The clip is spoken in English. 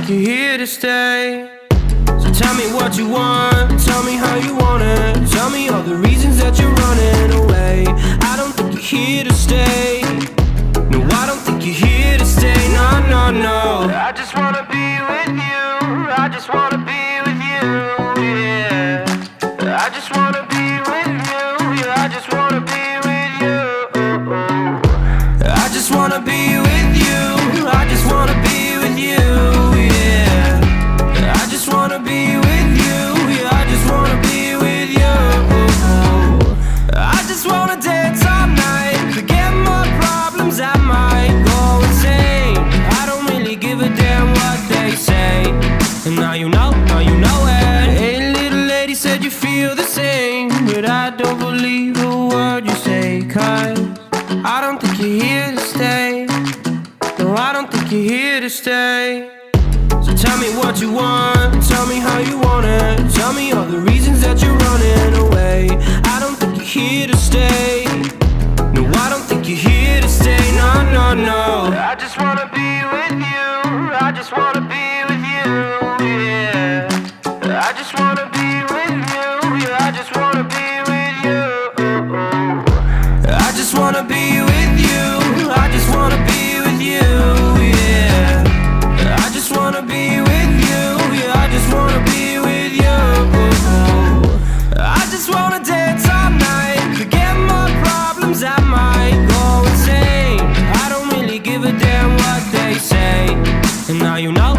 you're here to stay. So tell me what you want, tell me how you want it. Tell me all the reasons that you're running away. I don't think you're here to stay. No, I don't think you're here to stay. No, no, no. I just wanna be with you. I just wanna be with you, yeah. I just wanna be with you. Yeah, I just wanna be with you. I just wanna be with you. I just wanna be with you, yeah. I just wanna be with you. Yeah, I just wanna be with you. I just wanna dance all night, forget my problems, I might go insane. I don't really give a damn what they say. And now you know it. Hey, little lady said you feel the same, but I don't believe a word you say, 'cause I don't think you're here to stay. No, I don't think you're here to stay. So tell me what you want, tell me how you want it. Tell me all the reasons that you're running away. I don't think you're here to stay. No, I don't think you're here to stay. No, no, no. I just wanna be with you. I just wanna be with you, yeah. I just wanna be with you. Yeah, I just wanna be with you. I just wanna be with you. I just wanna be with you, yeah. I just wanna be with you. Yeah, I just wanna be with you. I just wanna dance all night, forget my problems, I might go insane. I don't really give a damn what they say. And now you know